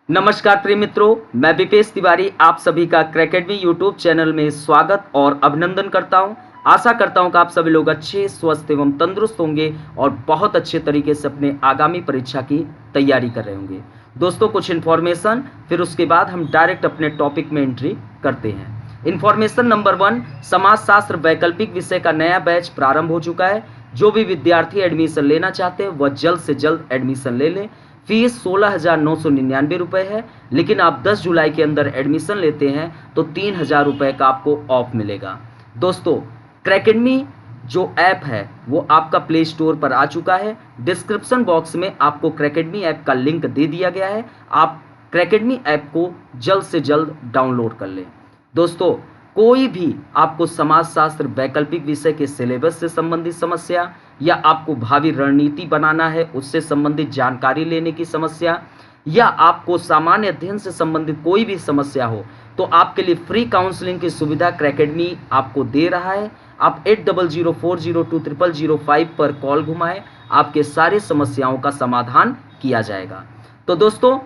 नमस्कार प्रिय मित्रों, मैं विपेश तिवारी आप सभी का क्रैकेडमी यूट्यूब चैनल में स्वागत और अभिनंदन करता हूं। आशा करता हूं कि आप सभी लोग अच्छे, स्वस्थ एवं तंदुरुस्त होंगे और बहुत अच्छे तरीके से अपने आगामी परीक्षा की तैयारी कर रहे होंगे। दोस्तों, कुछ इन्फॉर्मेशन, फिर उसके बाद हम डायरेक्ट अपने टॉपिक में एंट्री करते हैं। इन्फॉर्मेशन नंबर 1, समाजशास्त्र वैकल्पिक विषय का नया बैच प्रारंभ हो चुका है। जो भी विद्यार्थी एडमिशन लेना चाहते हैं वह जल्द से जल्द एडमिशन ले लें। फीस 16,999 रुपये है, लेकिन आप 10 जुलाई के अंदर एडमिशन लेते हैं तो 3,000 रुपये का आपको ऑफ मिलेगा। दोस्तों, क्रैकेडमी जो ऐप है वो आपका प्ले स्टोर पर आ चुका है। डिस्क्रिप्शन बॉक्स में आपको क्रैकेडमी ऐप का लिंक दे दिया गया है। आप क्रैकेडमी ऐप को जल्द से जल्द डाउनलोड कर लें। दोस्तों, कोई भी आपको समाजशास्त्र वैकल्पिक विषय के सिलेबस से संबंधित समस्या या आपको भावी रणनीति बनाना है उससे संबंधित जानकारी लेने की समस्या या आपको सामान्य अध्ययन से संबंधित कोई भी समस्या हो तो आपके लिए फ्री काउंसलिंग की सुविधा क्रैकेडमी आपको दे रहा है। आप 8004020005 पर कॉल घुमाएं, आपके सारी समस्याओं का समाधान किया जाएगा। तो दोस्तों,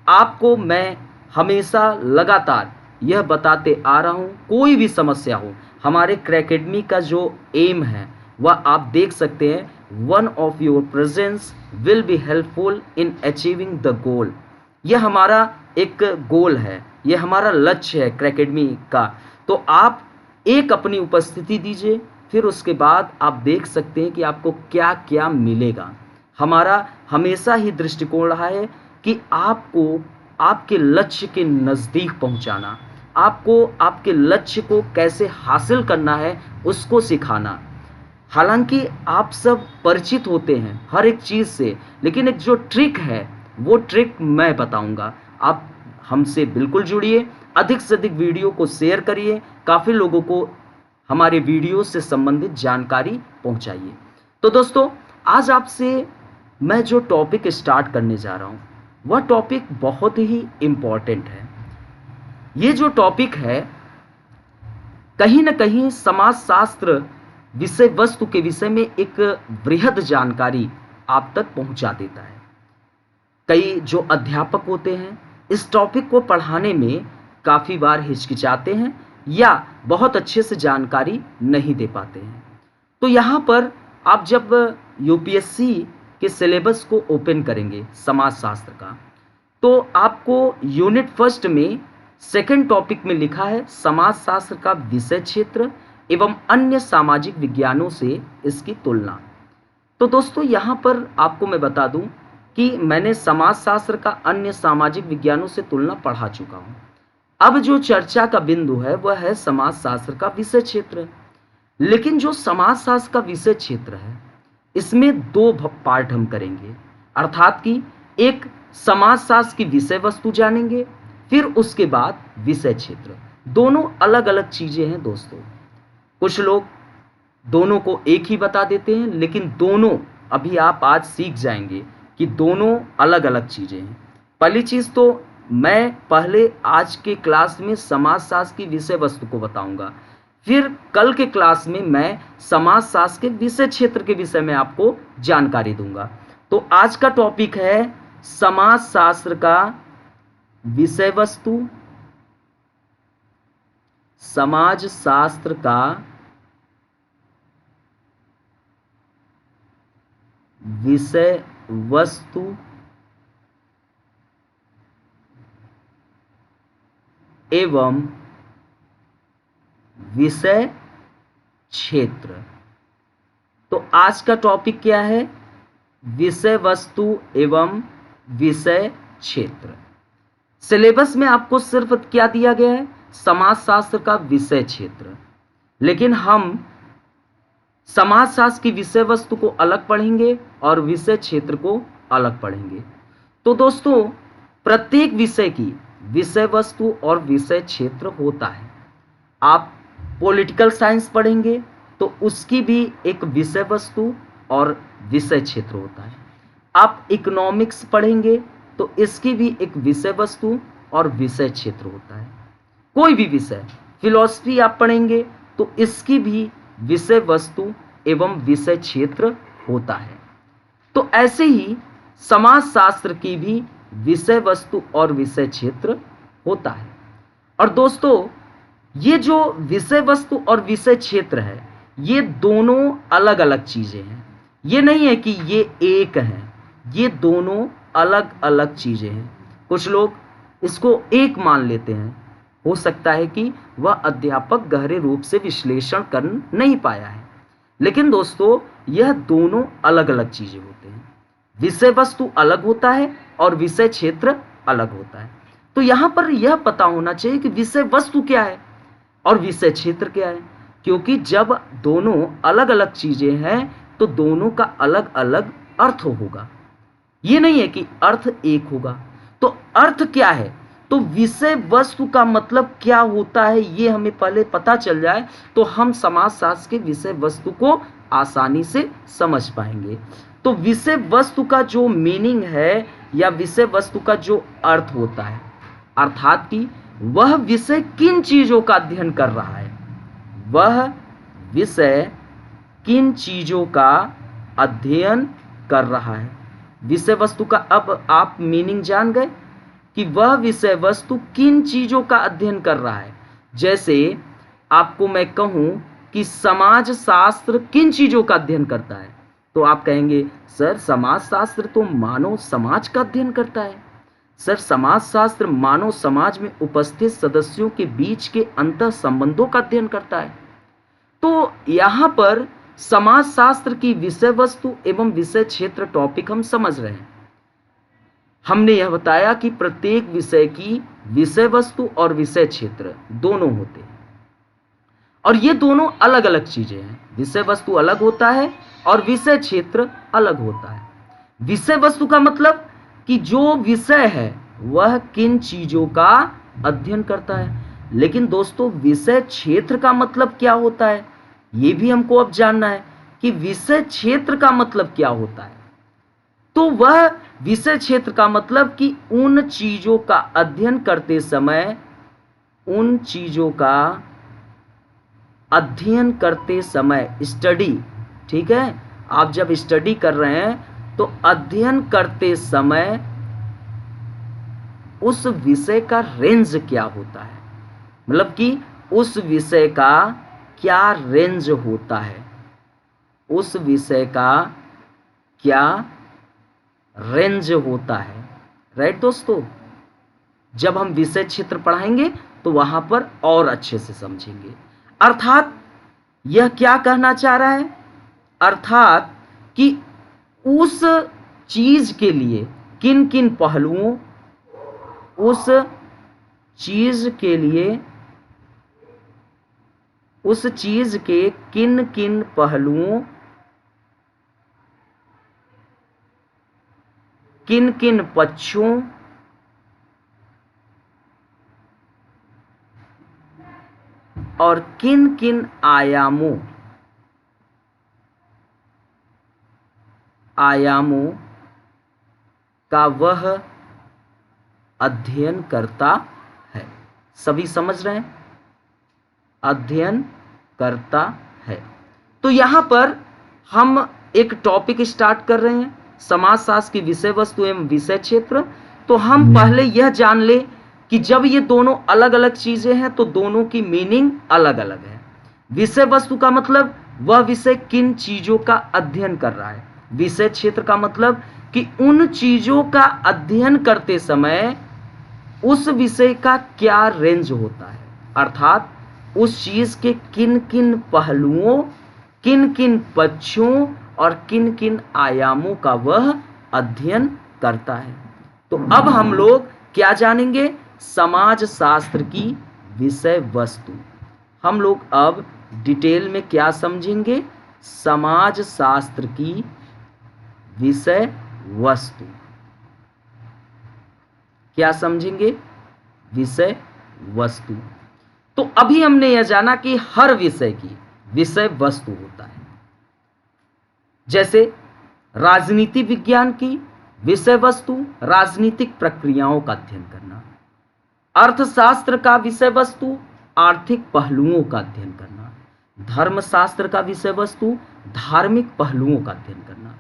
आपको मैं हमेशा लगातार यह बताते आ रहा हूँ, कोई भी समस्या हो, हमारे क्रैकेडमी का जो एम है वह आप देख सकते हैं, one of your presence will be helpful in achieving the goal. यह हमारा एक गोल है, यह हमारा लक्ष्य है क्रैकेडमी का। तो आप एक अपनी उपस्थिति दीजिए, फिर उसके बाद आप देख सकते हैं कि आपको क्या क्या मिलेगा। हमारा हमेशा ही दृष्टिकोण रहा है कि आपको आपके लक्ष्य के नज़दीक पहुंचाना, आपको आपके लक्ष्य को कैसे हासिल करना है उसको सिखाना। हालांकि आप सब परिचित होते हैं हर एक चीज़ से, लेकिन एक जो ट्रिक है वो ट्रिक मैं बताऊंगा। आप हमसे बिल्कुल जुड़िए, अधिक से अधिक वीडियो को शेयर करिए, काफ़ी लोगों को हमारे वीडियो से संबंधित जानकारी पहुंचाइए। तो दोस्तों, आज आपसे मैं जो टॉपिक स्टार्ट करने जा रहा हूँ वह टॉपिक बहुत ही इम्पॉर्टेंट है। ये जो टॉपिक है कहीं ना कहीं समाजशास्त्र विषय वस्तु के विषय में एक वृहद जानकारी आप तक पहुंचा देता है। कई जो अध्यापक होते हैं इस टॉपिक को पढ़ाने में काफ़ी बार हिचकिचाते हैं या बहुत अच्छे से जानकारी नहीं दे पाते हैं। तो यहाँ पर आप जब यूपीएससी के सिलेबस को ओपन करेंगे समाजशास्त्र का, तो आपको यूनिट फर्स्ट में सेकंड टॉपिक में लिखा है समाजशास्त्र का विषय क्षेत्र एवं अन्य सामाजिक विज्ञानों से इसकी तुलना। तो दोस्तों, यहाँ पर आपको मैं बता दूं कि मैंने समाजशास्त्र का अन्य सामाजिक विज्ञानों से तुलना पढ़ा चुका हूँ। अब जो चर्चा का बिंदु है वह है समाजशास्त्र का विषय क्षेत्र। लेकिन जो समाजशास्त्र का विषय क्षेत्र है इसमें दो पार्ट हम करेंगे, अर्थात कि एक समाजशास्त्र की विषय वस्तु जानेंगे, फिर उसके बाद विषय क्षेत्र। दोनों अलग अलग चीजें हैं दोस्तों। कुछ लोग दोनों को एक ही बता देते हैं, लेकिन दोनों अभी आप आज सीख जाएंगे कि दोनों अलग अलग चीजें हैं। पहली चीज तो मैं पहले आज के क्लास में समाजशास्त्र की विषय वस्तु को बताऊंगा, फिर कल के क्लास में मैं समाजशास्त्र के विषय क्षेत्र के विषय में आपको जानकारी दूंगा। तो आज का टॉपिक है समाजशास्त्र का विषय वस्तु, समाजशास्त्र का विषय वस्तु एवं विषय क्षेत्र। तो आज का टॉपिक क्या है? विषय वस्तु एवं विषय क्षेत्र। सिलेबस में आपको सिर्फ क्या दिया गया है? समाजशास्त्र का विषय क्षेत्र। लेकिन हम समाजशास्त्र की विषय वस्तु को अलग पढ़ेंगे और विषय क्षेत्र को अलग पढ़ेंगे। तो दोस्तों, प्रत्येक विषय की विषय वस्तु और विषय क्षेत्र होता है। आप पॉलिटिकल साइंस पढ़ेंगे तो उसकी भी एक विषय वस्तु और विषय क्षेत्र होता है। आप इकोनॉमिक्स पढ़ेंगे तो इसकी भी एक विषय वस्तु और विषय क्षेत्र होता है। कोई भी विषय, फिलॉसफी आप पढ़ेंगे तो इसकी भी विषय वस्तु एवं विषय क्षेत्र होता है। तो ऐसे ही समाजशास्त्र की भी विषय वस्तु और विषय क्षेत्र होता है। और दोस्तों, ये जो विषय वस्तु और विषय क्षेत्र है, ये दोनों अलग अलग चीजें हैं। ये नहीं है कि ये एक हैं, ये दोनों अलग अलग चीजें हैं। कुछ लोग इसको एक मान लेते हैं। हो सकता है कि वह अध्यापक गहरे रूप से विश्लेषण कर नहीं पाया है, लेकिन दोस्तों यह दोनों अलग अलग चीजें होते हैं। विषय वस्तु अलग होता है और विषय क्षेत्र अलग होता है। तो यहां पर यह पता होना चाहिए कि विषय वस्तु क्या है और विषय क्षेत्र क्या है, क्योंकि जब दोनों अलग अलग चीजें हैं तो दोनों का अलग अलग अर्थ होगा। ये नहीं है कि अर्थ एक होगा। तो अर्थ क्या है, तो विषय वस्तु का मतलब क्या होता है, ये हमें पहले पता चल जाए तो हम समाजशास्त्र के विषय वस्तु को आसानी से समझ पाएंगे। तो विषय वस्तु का जो मीनिंग है या विषय वस्तु का जो अर्थ होता है, अर्थात कि वह विषय किन चीजों का अध्ययन कर रहा है, वह विषय किन चीजों का अध्ययन कर रहा है। विषय वस्तु का अब आप मीनिंग जान गए कि वह विषय वस्तु किन चीजों का अध्ययन कर रहा है। जैसे आपको मैं कहूं कि समाज शास्त्र किन चीजों का अध्ययन करता है, तो आप कहेंगे सर समाज शास्त्र तो मानव समाज का अध्ययन करता है। सर समाज शास्त्र मानव समाज में उपस्थित सदस्यों के बीच के अंतर संबंधों का अध्ययन करता है। तो यहाँ पर समाज शास्त्र की विषय वस्तु एवं विषय क्षेत्र टॉपिक हम समझ रहे हैं। हमने यह बताया कि प्रत्येक विषय की विषय वस्तु और विषय क्षेत्र दोनों होते हैं और ये दोनों अलग अलग चीजें हैं। विषय वस्तु अलग होता है और विषय क्षेत्र अलग होता है। विषय वस्तु का मतलब कि जो विषय है वह किन चीजों का अध्ययन करता है, लेकिन दोस्तों विषय क्षेत्र का मतलब क्या होता है, ये भी हमको अब जानना है कि विषय क्षेत्र का मतलब क्या होता है। तो वह विषय क्षेत्र का मतलब कि उन चीजों का अध्ययन करते समय, उन चीजों का अध्ययन करते समय स्टडी, ठीक है, आप जब स्टडी कर रहे हैं तो अध्ययन करते समय उस विषय का रेंज क्या होता है, मतलब कि उस विषय का क्या रेंज होता है, उस विषय का क्या रेंज होता है। राइट दोस्तों, जब हम विषय क्षेत्र पढ़ाएंगे तो वहां पर और अच्छे से समझेंगे। अर्थात यह क्या कहना चाह रहा है, अर्थात कि उस चीज के लिए किन किन पहलुओं, उस चीज के लिए, उस चीज के किन किन पहलुओं, किन किन पक्षों और किन किन आयामों का वह अध्ययन करता है। सभी समझ रहे हैं, अध्ययन करता है। तो यहां पर हम एक टॉपिक स्टार्ट कर रहे हैं, समाजशास्त्र की विषय वस्तु एवं विषय क्षेत्र। तो हम पहले यह जान ले कि जब ये दोनों अलग अलग चीजें हैं तो दोनों की मीनिंग अलग अलग है। विषय वस्तु का मतलब वह विषय किन चीजों का अध्ययन कर रहा है, विषय क्षेत्र का मतलब कि उन चीजों का अध्ययन करते समय उस विषय का क्या रेंज होता है, अर्थात उस चीज के किन किन पहलुओं, किन किन पक्षों और किन किन आयामों का वह अध्ययन करता है। तो अब हम लोग क्या जानेंगे, समाज शास्त्र की विषय वस्तु। हम लोग अब डिटेल में क्या समझेंगे, समाज शास्त्र की विषय वस्तु। क्या समझेंगे, विषय वस्तु। तो अभी हमने यह जाना कि हर विषय की विषय वस्तु होता है। जैसे राजनीति विज्ञान की विषय वस्तु राजनीतिक प्रक्रियाओं का अध्ययन करना, अर्थशास्त्र का विषय वस्तु आर्थिक पहलुओं का अध्ययन करना, धर्मशास्त्र का विषय वस्तु धार्मिक पहलुओं का अध्ययन करना।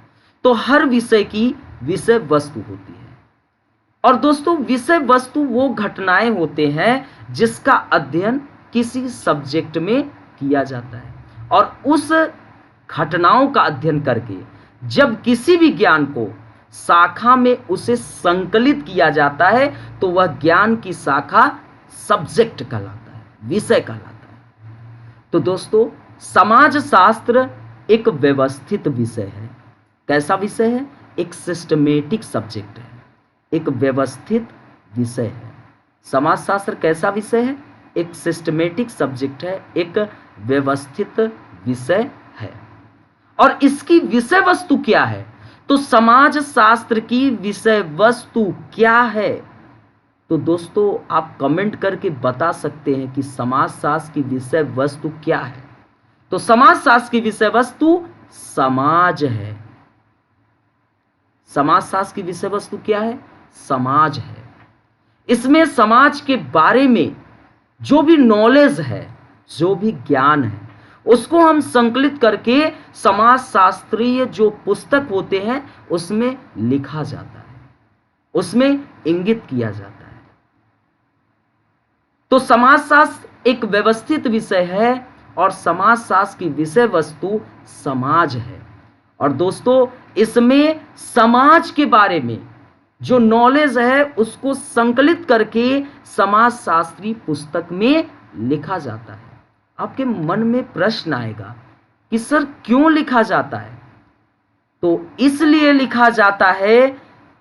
तो हर विषय की विषय वस्तु होती है। और दोस्तों विषय वस्तु वो घटनाएं होते हैं जिसका अध्ययन किसी सब्जेक्ट में किया जाता है, और उस घटनाओं का अध्ययन करके जब किसी भी ज्ञान को शाखा में उसे संकलित किया जाता है तो वह ज्ञान की शाखा सब्जेक्ट कहलाता है, विषय कहलाता है। तो दोस्तों समाज शास्त्र एक व्यवस्थित विषय है। कैसा विषय है? एक सिस्टमेटिक सब्जेक्ट है, एक व्यवस्थित विषय है। समाजशास्त्र कैसा विषय है? एक सिस्टमेटिक सब्जेक्ट है, एक व्यवस्थित विषय है। और इसकी विषय वस्तु क्या है? तो समाज शास्त्र की विषय वस्तु क्या है? तो दोस्तों आप कमेंट करके बता सकते हैं कि समाज शास्त्र की विषय वस्तु क्या है। तो समाज शास्त्र की विषय वस्तु समाज है। समाज शास्त्र की विषय वस्तु क्या है? समाज है। इसमें समाज के बारे में जो भी नॉलेज है, जो भी ज्ञान है, उसको हम संकलित करके समाज शास्त्रीय जो पुस्तक होते हैं उसमें लिखा जाता है, उसमें इंगित किया जाता है। तो समाजशास्त्र एक व्यवस्थित विषय है और समाजशास्त्र की विषय वस्तु समाज है। और दोस्तों इसमें समाज के बारे में जो नॉलेज है उसको संकलित करके समाजशास्त्री पुस्तक में लिखा जाता है। आपके मन में प्रश्न आएगा कि सर क्यों लिखा जाता है? तो इसलिए लिखा जाता है,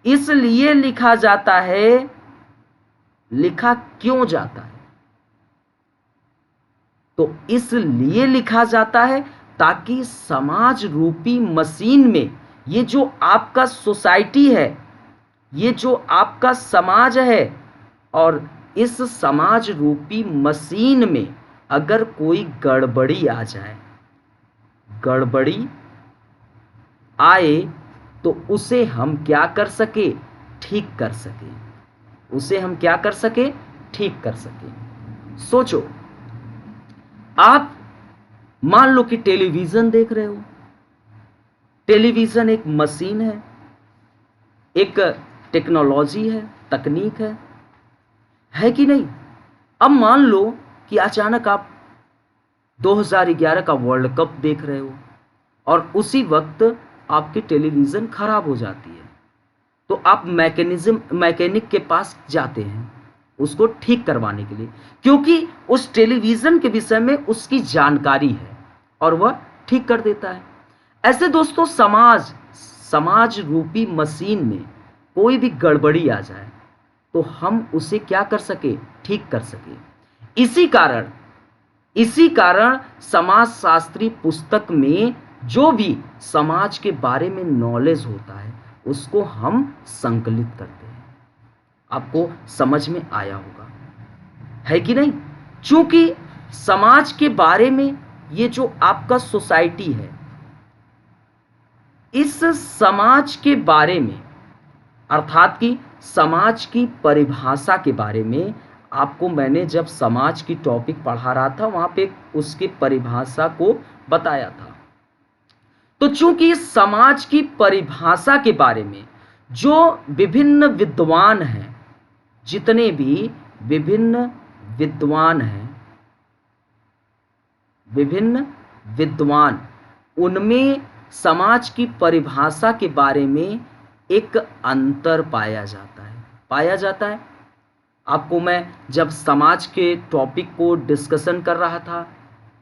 इसलिए लिखा जाता है। लिखा क्यों जाता है? तो इसलिए लिखा जाता है ताकि समाज रूपी मशीन में ये जो आपका सोसाइटी है, ये जो आपका समाज है, और इस समाज रूपी मशीन में अगर कोई गड़बड़ी आ जाए, गड़बड़ी आए, तो उसे हम क्या कर सके? ठीक कर सके। उसे हम क्या कर सके? ठीक कर सके। सोचो, आप मान लो कि टेलीविजन देख रहे हो। टेलीविजन एक मशीन है, एक टेक्नोलॉजी है, तकनीक है कि नहीं? अब मान लो कि अचानक आप 2011 का वर्ल्ड कप देख रहे हो और उसी वक्त आपकी टेलीविजन खराब हो जाती है, तो आप मैकेनिक के पास जाते हैं उसको ठीक करवाने के लिए, क्योंकि उस टेलीविजन के विषय में उसकी जानकारी है और वह ठीक कर देता है। ऐसे दोस्तों समाज रूपी मशीन में कोई भी गड़बड़ी आ जाए तो हम उसे क्या कर सके? ठीक कर सके। इसी कारण समाजशास्त्री पुस्तक में जो भी समाज के बारे में नॉलेज होता है उसको हम संकलित करते हैं। आपको समझ में आया होगा, है कि नहीं? क्योंकि समाज के बारे में ये जो आपका सोसाइटी है, इस समाज के बारे में अर्थात कि समाज की परिभाषा के बारे में आपको मैंने जब समाज की टॉपिक पढ़ा रहा था वहां पे उसकी परिभाषा को बताया था। तो चूंकि समाज की परिभाषा के बारे में जो विभिन्न विद्वान हैं, जितने भी विभिन्न विद्वान, उनमें समाज की परिभाषा के बारे में एक अंतर पाया जाता है। आपको मैं जब समाज के टॉपिक को डिस्कशन कर रहा था,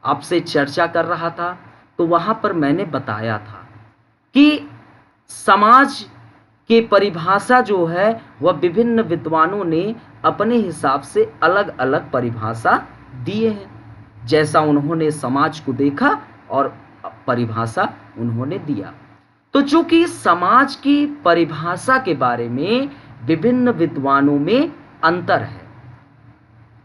आपसे चर्चा कर रहा था, तो वहाँ पर मैंने बताया था कि समाज की परिभाषा जो है वह विभिन्न विद्वानों ने अपने हिसाब से अलग अलग परिभाषा दिए हैं, जैसा उन्होंने समाज को देखा और परिभाषा उन्होंने दिया। तो चूंकि समाज की परिभाषा के बारे में विभिन्न विद्वानों में अंतर है,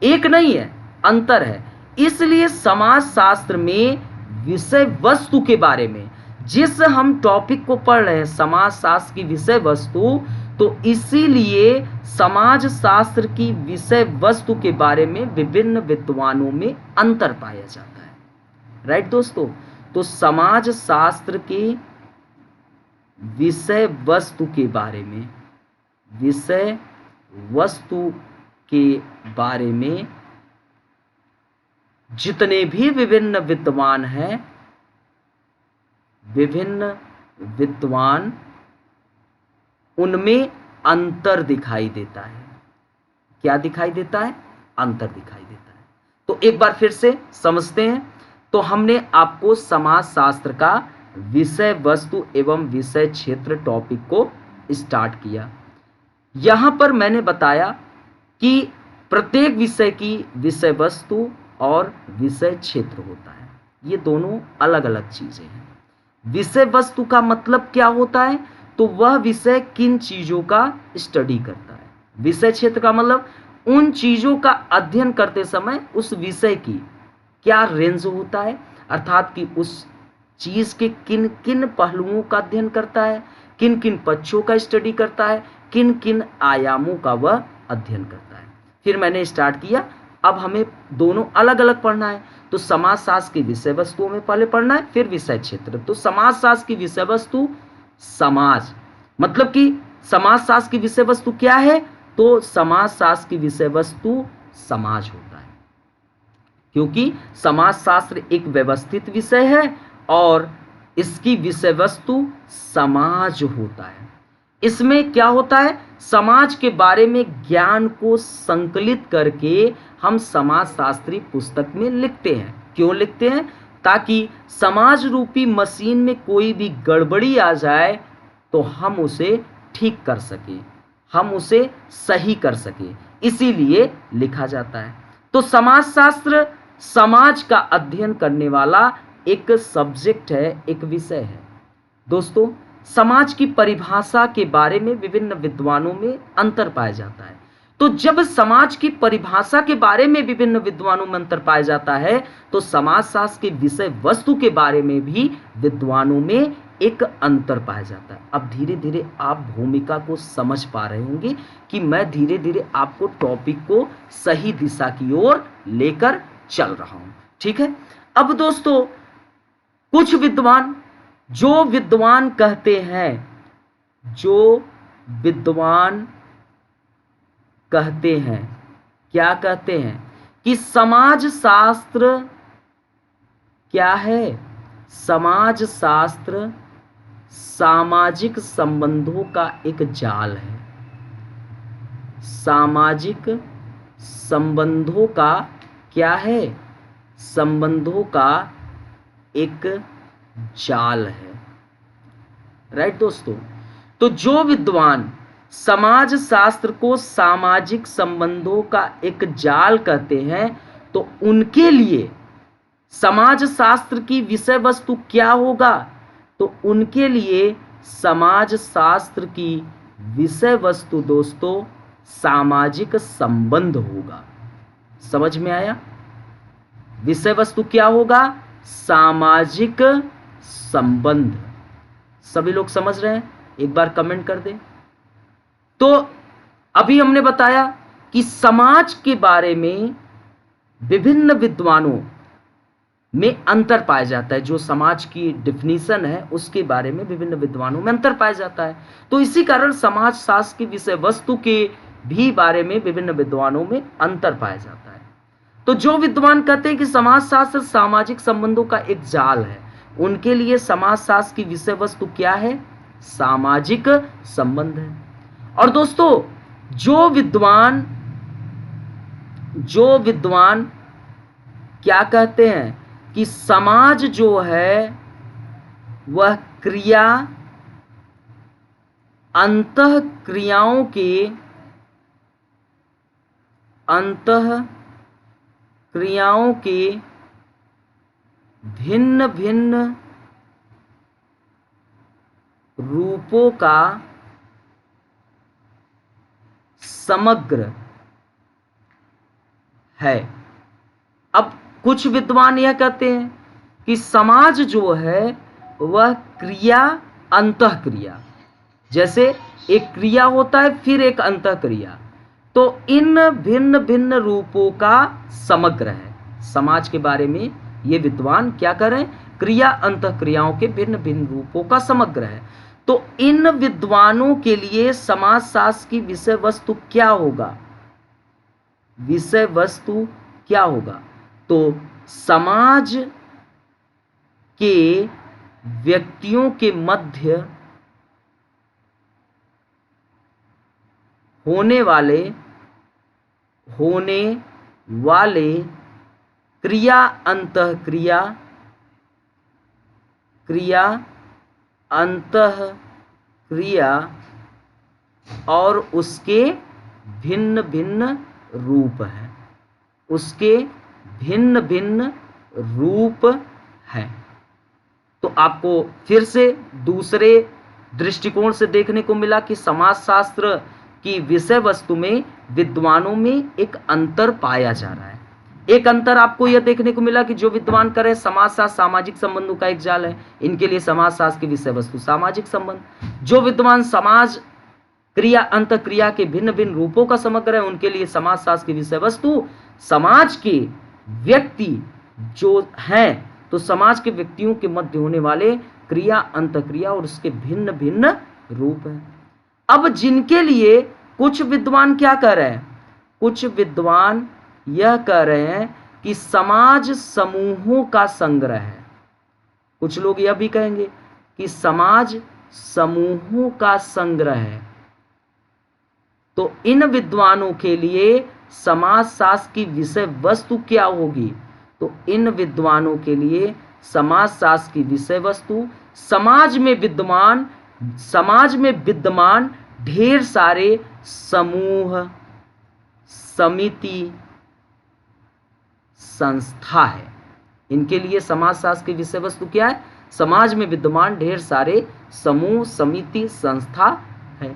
एक नहीं है, अंतर है, इसलिए समाज शास्त्र में विषय वस्तु के बारे में जिस हम टॉपिक को पढ़ रहे हैं, समाज शास्त्र की विषय वस्तु, तो इसीलिए समाज शास्त्र की विषय वस्तु के बारे में विभिन्न विद्वानों में अंतर पाया जाता है। राइट दोस्तों? तो समाज शास्त्र की विषय वस्तु के बारे में, विषय वस्तु के बारे में जितने भी विभिन्न विद्वान हैं, विभिन्न विद्वान, उनमें अंतर दिखाई देता है। क्या दिखाई देता है? अंतर दिखाई देता है। तो एक बार फिर से समझते हैं। तो हमने आपको समाजशास्त्र का विषय वस्तु एवं विषय क्षेत्र टॉपिक को स्टार्ट किया। यहां पर मैंने बताया कि प्रत्येक विषय की विषय वस्तु और विषय क्षेत्र होता है। ये दोनों अलग अलग चीजें हैं। विषय वस्तु का मतलब क्या होता है? तो वह विषय किन चीजों का स्टडी करता है। विषय क्षेत्र का मतलब उन चीजों का अध्ययन करते समय उस विषय की क्या रेंज होता है, अर्थात कि उस चीज के किन किन पहलुओं का अध्ययन करता है, किन किन पक्षों का स्टडी करता है, किन किन आयामों का वह अध्ययन करता है। फिर मैंने स्टार्ट किया, अब हमें दोनों अलग अलग पढ़ना है। तो समाजशास्त्र की विषय वस्तुओं में पहले पढ़ना है, फिर विषय क्षेत्र। तो समाजशास्त्र की विषय वस्तु समाज, मतलब कि समाजशास्त्र की विषय वस्तु क्या है? तो समाजशास्त्र की विषय वस्तु समाज होता है, क्योंकि समाजशास्त्र एक व्यवस्थित विषय है और इसकी विषय वस्तु समाज होता है। इसमें क्या होता है? समाज के बारे में ज्ञान को संकलित करके हम समाजशास्त्री पुस्तक में लिखते हैं। क्यों लिखते हैं? ताकि समाज रूपी मशीन में कोई भी गड़बड़ी आ जाए तो हम उसे ठीक कर सकें, हम उसे सही कर सकें, इसीलिए लिखा जाता है। तो समाजशास्त्र समाज का अध्ययन करने वाला एक सब्जेक्ट है, एक विषय है। दोस्तों, समाज की परिभाषा के बारे में विभिन्न विद्वानों में अंतर पाया जाता है। तो जब समाज की परिभाषा के बारे में विभिन्न विद्वानों में अंतर पाया जाता है तो समाजशास्त्र के विषय वस्तु के बारे में भी विद्वानों में एक अंतर पाया जाता है। अब धीरे धीरे आप भूमिका को समझ पा रहे होंगे कि मैं धीरे धीरे आपको टॉपिक को सही दिशा की ओर लेकर चल रहा हूं। ठीक है। अब दोस्तों, कुछ विद्वान जो विद्वान कहते हैं क्या कहते हैं कि समाज शास्त्र क्या है? समाज शास्त्र सामाजिक संबंधों का एक जाल है। सामाजिक संबंधों का क्या है? संबंधों का एक जाल है। राइट दोस्तों। तो जो विद्वान समाज शास्त्र को सामाजिक संबंधों का एक जाल कहते हैं तो उनके लिए समाज शास्त्र की विषय वस्तु क्या होगा? तो उनके लिए समाज शास्त्र की विषय वस्तु दोस्तों सामाजिक संबंध होगा। समझ में आया? विषय वस्तु क्या होगा? सामाजिक संबंध। सभी लोग समझ रहे हैं? एक बार कमेंट कर दें। तो अभी हमने बताया कि समाज के बारे में विभिन्न विद्वानों में अंतर पाया जाता है। जो समाज की डिफिनीशन है उसके बारे में विभिन्न विद्वानों में अंतर पाया जाता है। तो इसी कारण समाज शास्त्र की विषय वस्तु के भी बारे में विभिन्न विद्वानों में अंतर पाया जाता है। तो जो विद्वान कहते हैं कि समाज शास्त्र सामाजिक संबंधों का एक जाल है, उनके लिए समाज शास्त्र की विषय वस्तु क्या है? सामाजिक संबंध है। और दोस्तों, जो विद्वान क्या कहते हैं कि समाज जो है वह अंतः क्रियाओं के भिन्न भिन्न रूपों का समग्र है। अब कुछ विद्वान यह कहते हैं कि समाज जो है वह क्रिया अंतः क्रिया, जैसे एक क्रिया होता है फिर एक अंतः क्रिया, तो इन भिन्न भिन्न रूपों का समग्र है। समाज के बारे में ये विद्वान क्या करें? क्रिया अंतः क्रियाओं के भिन्न भिन्न रूपों का समग्र है। तो इन विद्वानों के लिए समाजशास्त्र की विषय वस्तु क्या होगा? विषय वस्तु क्या होगा? तो समाज के व्यक्तियों के मध्य होने वाले क्रिया अंतःक्रिया और उसके भिन्न भिन्न रूप हैं, उसके भिन्न भिन्न रूप हैं। तो आपको फिर से दूसरे दृष्टिकोण से देखने को मिला कि समाजशास्त्र की विषय वस्तु में विद्वानों में एक अंतर पाया जा रहा है। एक अंतर आपको यह देखने को मिला कि जो विद्वान कर रहे समाजशास्त्र सामाजिक संबंधों का एक जाल है, इनके लिए समाजशास्त्र की विषय वस्तु सामाजिक संबंध। जो विद्वान समाज क्रिया अंतःक्रिया के भिन्न भिन्न रूपों का समग्र है, उनके लिए समाजशास्त्र की विषय वस्तु समाज के व्यक्ति जो हैं, तो समाज के व्यक्तियों के मध्य होने वाले क्रिया अंतःक्रिया और उसके भिन्न भिन्न रूप हैं। अब जिनके लिए कुछ विद्वान क्या कर रहे हैं? कुछ विद्वान यह कह रहे हैं कि समाज समूहों का संग्रह है। कुछ लोग यह भी कहेंगे कि समाज समूहों का संग्रह है। तो इन विद्वानों के लिए समाजशास्त्र की विषय वस्तु क्या होगी? तो इन विद्वानों के लिए समाजशास्त्र की विषय वस्तु समाज में विद्यमान ढेर सारे समूह, समिति, संस्था है। इनके लिए समाजशास्त्र की विषय वस्तु क्या है? समाज में विद्यमान ढेर सारे समूह, समिति, संस्था है।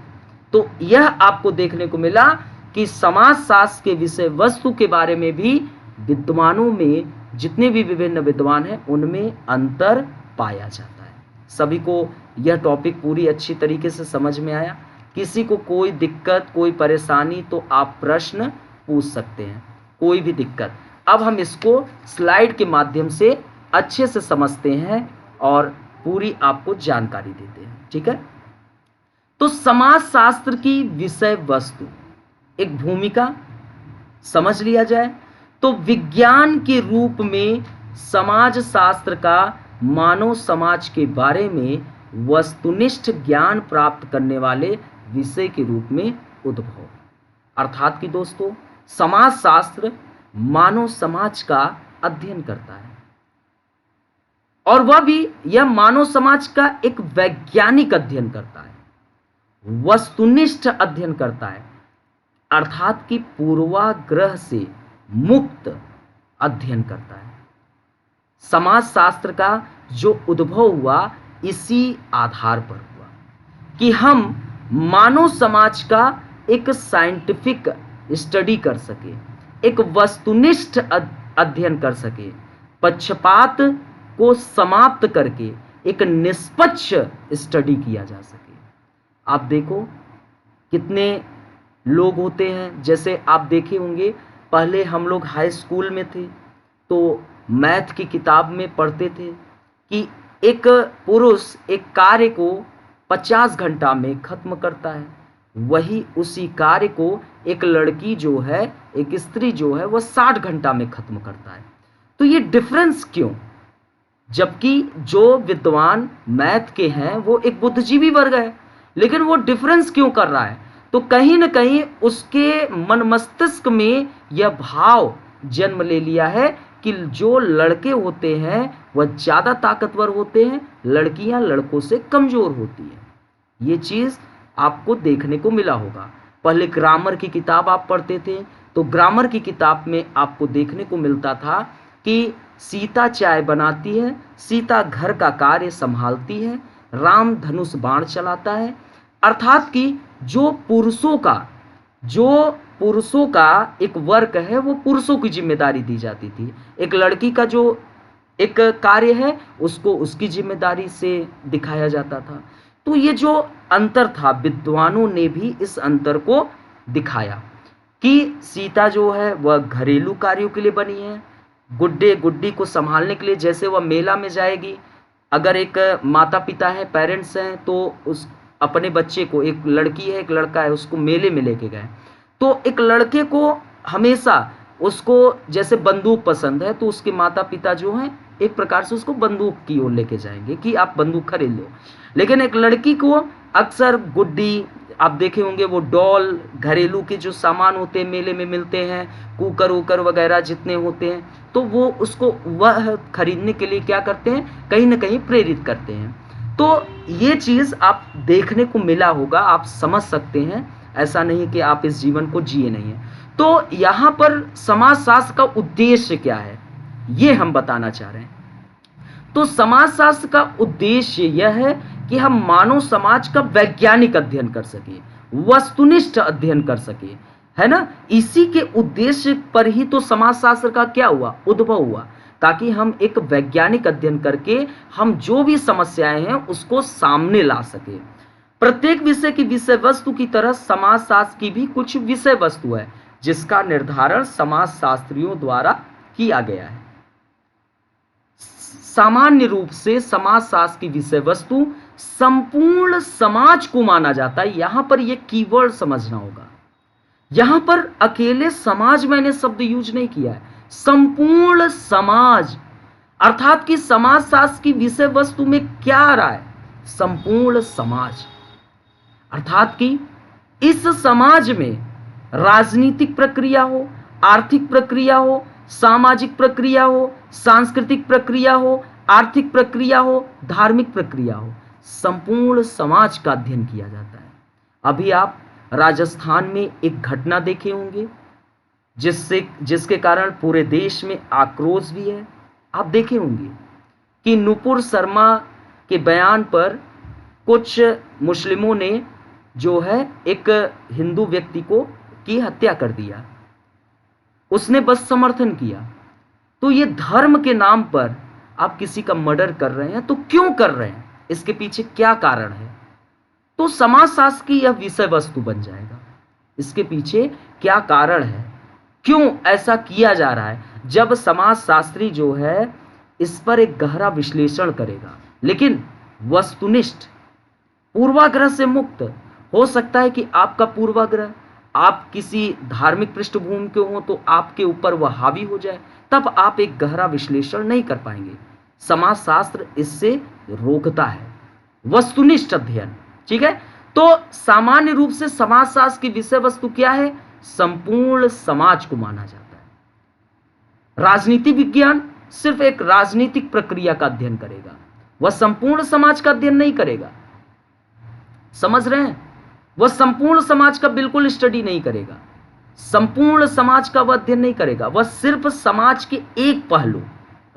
तो यह आपको देखने को मिला कि समाजशास्त्र के विषय वस्तु के बारे में भी विद्वानों में, जितने भी विभिन्न विद्वान हैं, उनमें अंतर पाया जाता है। सभी को यह टॉपिक पूरी अच्छी तरीके से समझ में आया? किसी को कोई दिक्कत, कोई परेशानी, तो आप प्रश्न पूछ सकते हैं, कोई भी दिक्कत। अब हम इसको स्लाइड के माध्यम से अच्छे से समझते हैं और पूरी आपको जानकारी देते हैं, ठीक है? तो समाजशास्त्र की विषय वस्तु, एक भूमिका समझ लिया जाए तो विज्ञान के रूप में समाजशास्त्र का मानव समाज के बारे में वस्तुनिष्ठ ज्ञान प्राप्त करने वाले विषय के रूप में उद्भव। अर्थात कि दोस्तों, समाजशास्त्र मानव समाज का अध्ययन करता है और वह भी यह मानव समाज का एक वैज्ञानिक अध्ययन करता है, वस्तुनिष्ठ अध्ययन करता है, अर्थात कि पूर्वाग्रह से मुक्त अध्ययन करता है। समाजशास्त्र का जो उद्भव हुआ इसी आधार पर हुआ कि हम मानव समाज का एक साइंटिफिक स्टडी कर सके, एक वस्तुनिष्ठ अध्ययन कर सके, पक्षपात को समाप्त करके एक निष्पक्ष स्टडी किया जा सके। आप देखो कितने लोग होते हैं, जैसे आप देखे होंगे पहले हम लोग हाई स्कूल में थे तो मैथ की किताब में पढ़ते थे कि एक पुरुष एक कार्य को 50 घंटा में खत्म करता है, वही उसी कार्य को एक लड़की जो है, एक स्त्री जो है, वह 60 घंटा में खत्म करता है। तो ये डिफरेंस क्यों? जबकि जो विद्वान मैथ के हैं वो एक बुद्धिजीवी वर्ग है, लेकिन वो डिफरेंस क्यों कर रहा है? तो कहीं न कहीं उसके मन मस्तिष्क में यह भाव जन्म ले लिया है कि जो लड़के होते हैं वह ज़्यादा ताकतवर होते हैं, लड़कियां लड़कों से कमज़ोर होती हैं। ये चीज़ आपको देखने को मिला होगा। पहले ग्रामर की किताब आप पढ़ते थे तो ग्रामर की किताब में आपको देखने को मिलता था कि सीता चाय बनाती है, सीता घर का कार्य संभालती है, राम धनुष बाण चलाता है। अर्थात कि जो पुरुषों का एक वर्क है वो पुरुषों की जिम्मेदारी दी जाती थी, एक लड़की का जो एक कार्य है उसको उसकी जिम्मेदारी से दिखाया जाता था। तो ये जो अंतर था, विद्वानों ने भी इस अंतर को दिखाया कि सीता जो है वह घरेलू कार्यों के लिए बनी है, गुड्डे गुड्डी को संभालने के लिए। जैसे वह मेला में जाएगी अगर एक माता पिता है, पेरेंट्स हैं, तो उस अपने बच्चे को, एक लड़की है एक लड़का है, उसको मेले में लेके गए, तो एक लड़के को हमेशा उसको जैसे बंदूक पसंद है, तो उसके माता पिता जो हैं एक प्रकार से उसको बंदूक की ओर लेके जाएंगे कि आप बंदूक खरीद लो। लेकिन एक लड़की को अक्सर गुड्डी, आप देखे होंगे वो डॉल, घरेलू के जो सामान होते हैं मेले में मिलते हैं, कुकर वूकर वगैरह जितने होते हैं, तो वो उसको वह खरीदने के लिए क्या करते हैं, कहीं ना कहीं प्रेरित करते हैं। तो ये चीज़ आप देखने को मिला होगा, आप समझ सकते हैं, ऐसा नहीं कि आप इस जीवन को जिए नहीं हैं। तो यहाँ पर समाजशास्त्र का उद्देश्य क्या है, ये हम बताना चाह रहे हैं। तो समाजशास्त्र का उद्देश्य यह है कि हम मानव समाज का वैज्ञानिक अध्ययन कर सके, वस्तुनिष्ठ अध्ययन कर सके, है ना। इसी के उद्देश्य पर ही तो समाजशास्त्र का क्या हुआ, उद्भव हुआ, ताकि हम एक वैज्ञानिक अध्ययन करके हम जो भी समस्याएं हैं उसको सामने ला सके। प्रत्येक विषय की विषय वस्तु की तरह समाजशास्त्र की भी कुछ विषय वस्तु है जिसका निर्धारण समाजशास्त्रियों द्वारा किया गया है। सामान्य रूप से समाजशास्त्र की विषय वस्तु संपूर्ण समाज को माना जाता है। यहां पर यह कीवर्ड समझना होगा, यहां पर अकेले समाज मैंने शब्द यूज नहीं किया है, संपूर्ण समाज, अर्थात कि समाजशास्त्र की विषय वस्तु में क्या आ रहा है, संपूर्ण समाज, अर्थात कि इस समाज में राजनीतिक प्रक्रिया हो, आर्थिक प्रक्रिया हो, सामाजिक प्रक्रिया हो, सांस्कृतिक प्रक्रिया हो, आर्थिक प्रक्रिया हो, धार्मिक प्रक्रिया हो, संपूर्ण समाज का अध्ययन किया जाता है। अभी आप राजस्थान में एक घटना देखे होंगे जिसके कारण पूरे देश में आक्रोश भी है। आप देखे होंगे कि नुपुर शर्मा के बयान पर कुछ मुस्लिमों ने जो है एक हिंदू व्यक्ति की हत्या कर दिया, उसने बस समर्थन किया। तो ये धर्म के नाम पर आप किसी का मर्डर कर रहे हैं, तो क्यों कर रहे हैं, इसके पीछे क्या कारण है, तो समाजशास्त्र की यह विषय वस्तु बन जाएगा। इसके पीछे क्या कारण है, क्यों ऐसा किया जा रहा है, जब समाजशास्त्री जो है इस पर एक गहरा विश्लेषण करेगा, लेकिन वस्तुनिष्ठ, पूर्वाग्रह से मुक्त। हो सकता है कि आपका पूर्वाग्रह, आप किसी धार्मिक पृष्ठभूमि के हो तो आपके ऊपर वह हावी हो जाए, तब आप एक गहरा विश्लेषण नहीं कर पाएंगे। समाजशास्त्र इससे रोकता है, वस्तुनिष्ठ अध्ययन, ठीक है। तो सामान्य रूप से समाजशास्त्र की विषय वस्तु क्या है, संपूर्ण समाज को माना जाता है। राजनीति विज्ञान सिर्फ एक राजनीतिक प्रक्रिया का अध्ययन करेगा, वह संपूर्ण समाज का अध्ययन नहीं करेगा, समझ रहे हैं। वह संपूर्ण समाज का बिल्कुल स्टडी नहीं करेगा, संपूर्ण समाज का वह अध्ययन नहीं करेगा, वह सिर्फ समाज के एक पहलू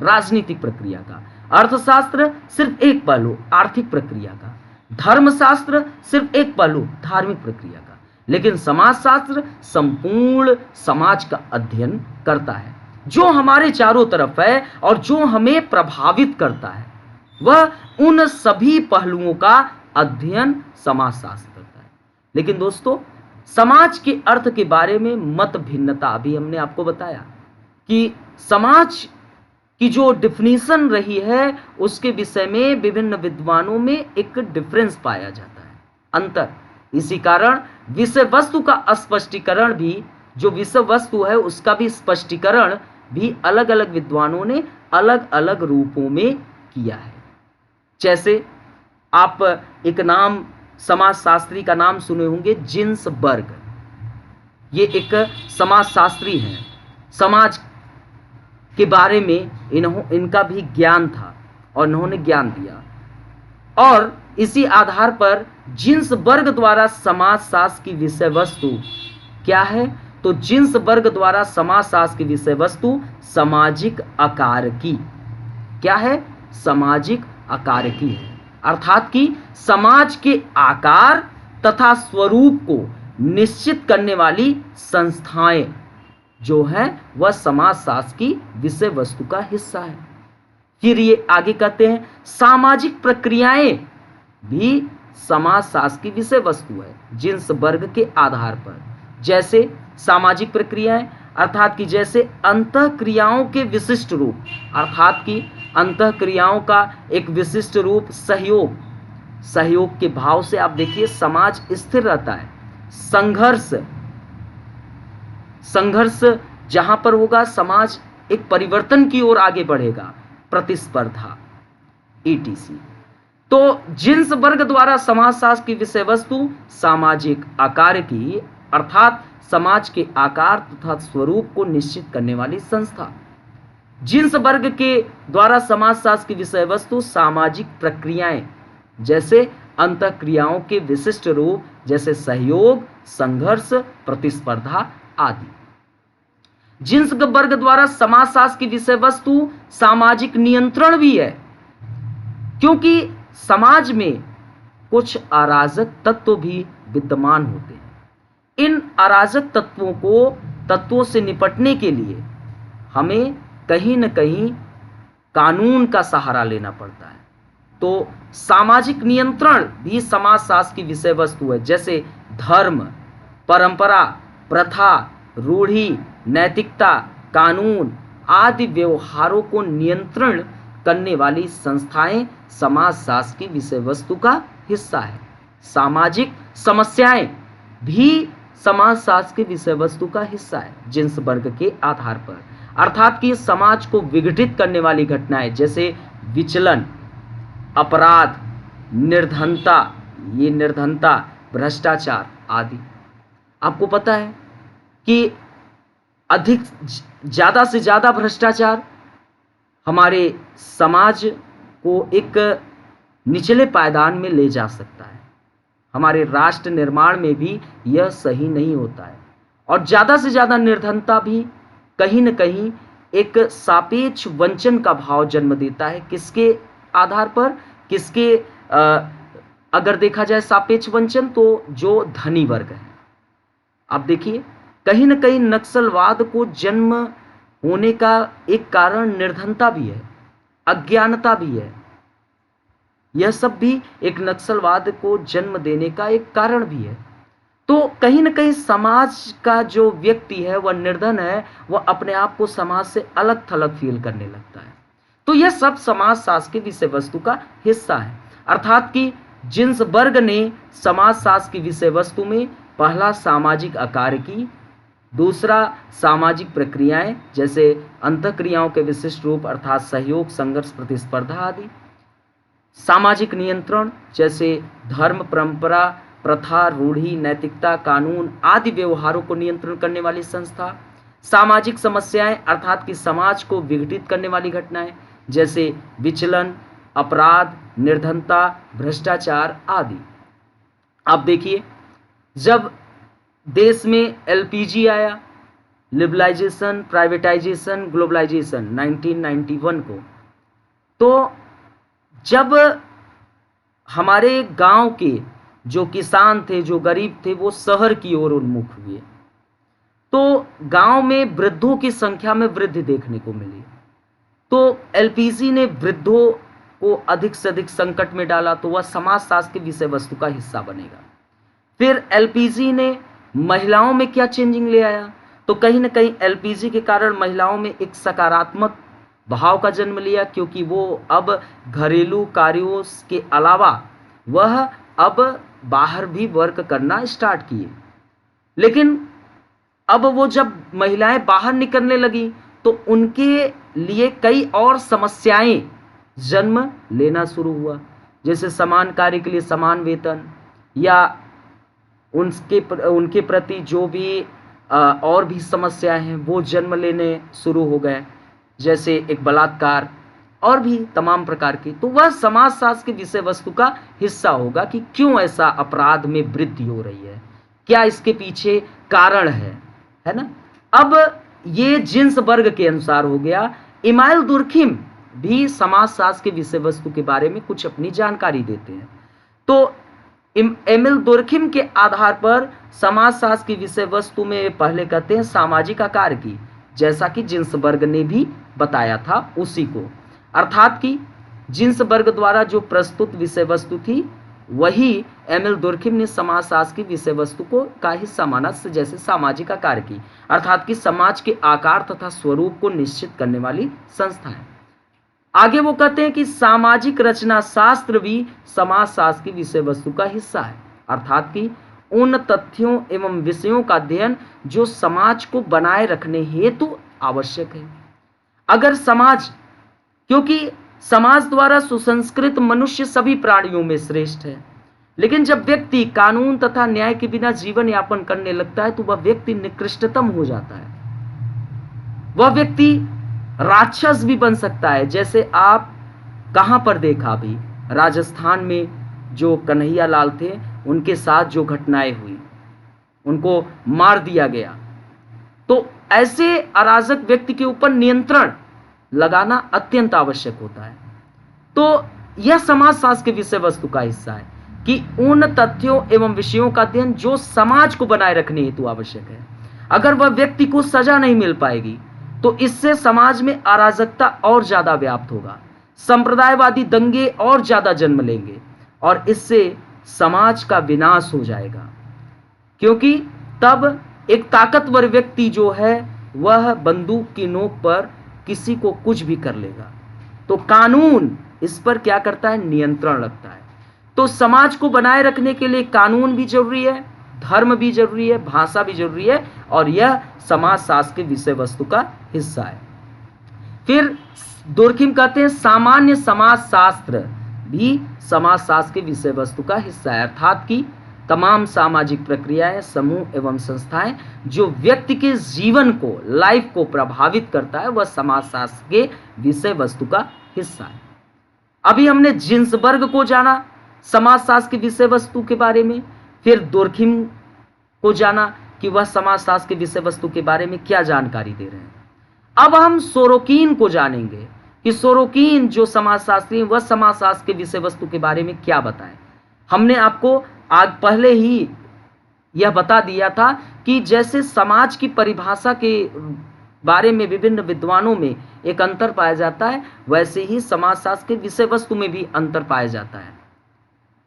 राजनीतिक प्रक्रिया का, अर्थशास्त्र सिर्फ एक पहलू आर्थिक प्रक्रिया का, धर्मशास्त्र सिर्फ एक पहलू धार्मिक प्रक्रिया का, लेकिन समाजशास्त्र संपूर्ण समाज का अध्ययन करता है। जो हमारे चारों तरफ है और जो हमें प्रभावित करता है, वह उन सभी पहलुओं का अध्ययन समाजशास्त्र करता है। लेकिन दोस्तों, समाज के अर्थ के बारे में मत भिन्नता, अभी हमने आपको बताया कि समाज की जो डिफिनीशन रही है उसके विषय में विभिन्न विद्वानों में एक डिफरेंस पाया जाता है, अंतर। इसी कारण विषय वस्तु का स्पष्टीकरण भी, जो विषय वस्तु है उसका भी स्पष्टीकरण भी अलग अलग विद्वानों ने अलग अलग रूपों में किया है। जैसे आप एक नाम समाजशास्त्री का नाम सुने होंगे, जिन्सबर्ग। ये एक समाजशास्त्री हैं, समाज के बारे में इनका भी ज्ञान था और इन्होंने ज्ञान दिया, और इसी आधार पर जिन्सबर्ग द्वारा समाजशास्त्र की विषय वस्तु क्या है, तो जिन्सबर्ग द्वारा समाजशास्त्र की विषय वस्तु सामाजिक आकारकी क्या है, सामाजिक आकारकी है, अर्थात कि समाज के आकार तथा स्वरूप को निश्चित करने वाली संस्थाएं जो है वह समाजशास्त्र की विषय वस्तु का हिस्सा है। फिर ये आगे कहते हैं सामाजिक प्रक्रियाएं भी समाजशास्त्र की विषय वस्तु है जिन्सबर्ग के आधार पर। जैसे सामाजिक प्रक्रियाएं, अर्थात कि जैसे अंतःक्रियाओं के विशिष्ट रूप, अर्थात कि अंतः क्रियाओं का एक विशिष्ट रूप सहयोग, सहयोग के भाव से आप देखिए समाज स्थिर रहता है। संघर्ष, संघर्ष जहां पर होगा समाज एक परिवर्तन की ओर आगे बढ़ेगा। प्रतिस्पर्धा, ईटीसी। तो जिन्स वर्ग द्वारा समाजशास्त्र की विषय वस्तु सामाजिक आकार की, अर्थात समाज के आकार तथा स्वरूप को निश्चित करने वाली संस्था। जिन्स वर्ग के द्वारा समाजशास्त्र की विषय वस्तु सामाजिक प्रक्रियाएं, जैसे अंतःक्रियाओं के विशिष्ट रूप, जैसे सहयोग, संघर्ष, प्रतिस्पर्धा आदि। जिन्स वर्ग द्वारा समाजशास्त्र की विषय वस्तु सामाजिक नियंत्रण भी है, क्योंकि समाज में कुछ अराजक तत्व भी विद्यमान होते हैं। इन अराजक तत्वों से निपटने के लिए हमें कहीं न कहीं कानून का सहारा लेना पड़ता है। तो सामाजिक नियंत्रण भी समाजशास्त्र की विषय वस्तु है, जैसे धर्म, परंपरा, प्रथा, रूढ़ि, नैतिकता, कानून आदि व्यवहारों को नियंत्रण करने वाली संस्थाएं समाजशास्त्र की विषय वस्तु का हिस्सा है। सामाजिक समस्याएं भी समाजशास्त्र की विषय वस्तु का हिस्सा है जिन्स वर्ग के आधार पर, अर्थात कि समाज को विघटित करने वाली घटनाएं, जैसे विचलन, अपराध, निर्धनता, ये निर्धनता, भ्रष्टाचार आदि। आपको पता है कि अधिक ज्यादा से ज्यादा भ्रष्टाचार हमारे समाज को एक निचले पायदान में ले जा सकता है। हमारे राष्ट्र निर्माण में भी यह सही नहीं होता है। और ज्यादा से ज्यादा निर्धनता भी कहीं न कहीं एक सापेक्ष वंचन का भाव जन्म देता है। किसके आधार पर, किसके अगर देखा जाए सापेक्ष वंचन, तो जो धनी वर्ग है। आप देखिए कहीं न कहीं नक्सलवाद को जन्म होने का एक कारण निर्धनता भी है, अज्ञानता भी है। यह सब भी एक नक्सलवाद को जन्म देने का एक कारण भी है। तो कहीं न कहीं समाज का जो व्यक्ति है वह निर्धन है, वह अपने आप को समाज से अलग थलग फील करने लगता है। तो यह सब समाजशास्त्र की विषय वस्तु का हिस्सा है, अर्थात कि जिन्स वर्ग ने समाजशास्त्र की विषय वस्तु में पहला सामाजिक आकार की, दूसरा सामाजिक प्रक्रियाएं, जैसे अंतःक्रियाओं के विशिष्ट रूप अर्थात सहयोग, संघर्ष, प्रतिस्पर्धा आदि, सामाजिक नियंत्रण, जैसे धर्म, परंपरा, प्रथा, रूढ़ि, नैतिकता, कानून आदि व्यवहारों को नियंत्रण करने वाली संस्था, सामाजिक समस्याएं अर्थात कि समाज को विघटित करने वाली घटनाएं, जैसे विचलन, अपराध, निर्धनता, भ्रष्टाचार आदि। आप देखिए जब देश में एलपीजी आया, लिबरलाइजेशन, प्राइवेटाइजेशन, ग्लोबलाइजेशन 1991 को, तो जब हमारे गांव के जो किसान थे, जो गरीब थे, वो शहर की ओर उन्मुख हुए, तो गांव में वृद्धों की संख्या में वृद्धि देखने को मिली। तो एलपीजी ने वृद्धों को अधिक से अधिक संकट में डाला, तो वह समाजशास्त्र की विषय वस्तु का हिस्सा बनेगा। फिर एलपीजी ने महिलाओं में क्या चेंजिंग ले आया, तो कहीं ना कहीं एलपीजी के कारण महिलाओं में एक सकारात्मक भाव का जन्म लिया, क्योंकि वो अब घरेलू कार्यों के अलावा वह अब बाहर भी वर्क करना स्टार्ट किए। लेकिन अब वो जब महिलाएं बाहर निकलने लगी तो उनके लिए कई और समस्याएं जन्म लेना शुरू हुआ, जैसे समान कार्य के लिए समान वेतन, या उनके प्रति जो भी और भी समस्याएं हैं वो जन्म लेने शुरू हो गए, जैसे एक बलात्कार और भी तमाम प्रकार की। तो वह समाजशास्त्र की विषय वस्तु का हिस्सा होगा कि क्यों ऐसा अपराध में वृद्धि हो रही है, क्या इसके पीछे कारण है ना। अब ये जिन्स वर्ग के अनुसार हो गया। इमाइल दुर्खिम भी समाजशास्त्र के विषय वस्तु के बारे में कुछ अपनी जानकारी देते हैं। तो एमिल दुर्खिम के आधार पर समाजशास्त्र की विषय वस्तु में पहले कहते हैं सामाजिक आकार की, जैसा कि जिन्स वर्ग ने भी बताया था उसी को, अर्थात कि जिन्स वर्ग द्वारा जो प्रस्तुत विषय वस्तु थी वही एमिल दुर्खिम ने समाजशास्त्र की विषय वस्तु को का हिस्सा माना, जैसे सामाजिक आकार की, अर्थात कि समाज के आकार तथा स्वरूप को निश्चित करने वाली संस्था है। आगे वो कहते हैं कि सामाजिक रचना शास्त्र भी समाज शास्त्र की विषय वस्तु का हिस्सा है, अर्थात कि उन तथ्यों एवं विषयों का अध्ययन जो समाज को बनाए रखने हेतु आवश्यक है। अगर समाज, क्योंकि समाज द्वारा सुसंस्कृत मनुष्य सभी प्राणियों में श्रेष्ठ है, लेकिन जब व्यक्ति कानून तथा न्याय के बिना जीवन यापन करने लगता है तो वह व्यक्ति निकृष्टतम हो जाता है। वह व्यक्ति राक्षस भी बन सकता है। जैसे आप कहां पर देखा, भी राजस्थान में जो कन्हैया लाल थे उनके साथ जो घटनाएं हुई, उनको मार दिया गया, तो ऐसे अराजक व्यक्ति के ऊपर नियंत्रण लगाना अत्यंत आवश्यक होता है। तो यह समाजशास्त्र के विषय वस्तु का हिस्सा है कि उन तथ्यों एवं विषयों का अध्ययन जो समाज को बनाए रखने हेतु आवश्यक है। अगर वह व्यक्ति को सजा नहीं मिल पाएगी तो इससे समाज में अराजकता और ज्यादा व्याप्त होगा, संप्रदायवादी दंगे और ज्यादा जन्म लेंगे और इससे समाज का विनाश हो जाएगा, क्योंकि तब एक ताकतवर व्यक्ति जो है वह बंदूक की नोक पर किसी को कुछ भी कर लेगा। तो कानून इस पर क्या करता है, नियंत्रण रखता है। तो समाज को बनाए रखने के लिए कानून भी जरूरी है, धर्म भी जरूरी है, भाषा भी जरूरी है, और यह समाज शास्त्र के विषय वस्तु का हिस्सा है। फिर डोरखिम कहते हैं सामान्य समाज शास्त्र भी समाज शास्त्र के विषय वस्तु का हिस्सा है, अर्थात कि तमाम सामाजिक प्रक्रियाएं, समूह एवं संस्थाएं जो व्यक्ति के जीवन को, लाइफ को प्रभावित करता है, वह समाज शास्त्र के विषय वस्तु का हिस्सा है। अभी हमने जिन्सबर्ग को जाना समाज शास्त्र के विषय वस्तु के बारे में, फिर डोरखिम को जाना कि वह समाज शास्त्र के विषय वस्तु के बारे में क्या जानकारी दे रहे हैं। अब हम सोरोकिन को जानेंगे कि सोरोकिन जो समाजशास्त्री, वह समाजशास्त्र के विषय वस्तु के बारे में क्या बताएं। हमने आपको आज पहले ही यह बता दिया था कि जैसे समाज की परिभाषा के बारे में विभिन्न विद्वानों में एक अंतर पाया जाता है, वैसे ही समाजशास्त्र के विषय वस्तु में भी अंतर पाया जाता है।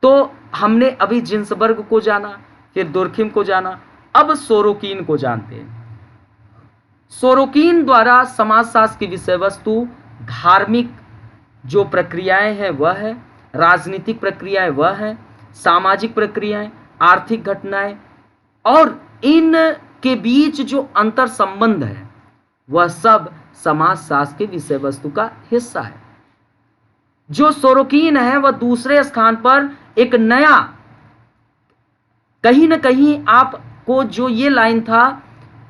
तो हमने अभी जिन्सबर्ग को जाना, फिर डोरखिम को जाना, अब सोरोकिन को जानते हैं। सोरोकिन द्वारा समाजशास्त्र की विषय वस्तु धार्मिक जो प्रक्रियाएं हैं वह है, राजनीतिक प्रक्रियाएं वह है, सामाजिक प्रक्रियाएं, आर्थिक घटनाएं और इन के बीच जो अंतर संबंध है वह सब समाजशास्त्र के विषय वस्तु का हिस्सा है। जो सोरोकिन है वह दूसरे स्थान पर एक नया, कहीं ना कहीं आपको जो ये लाइन था,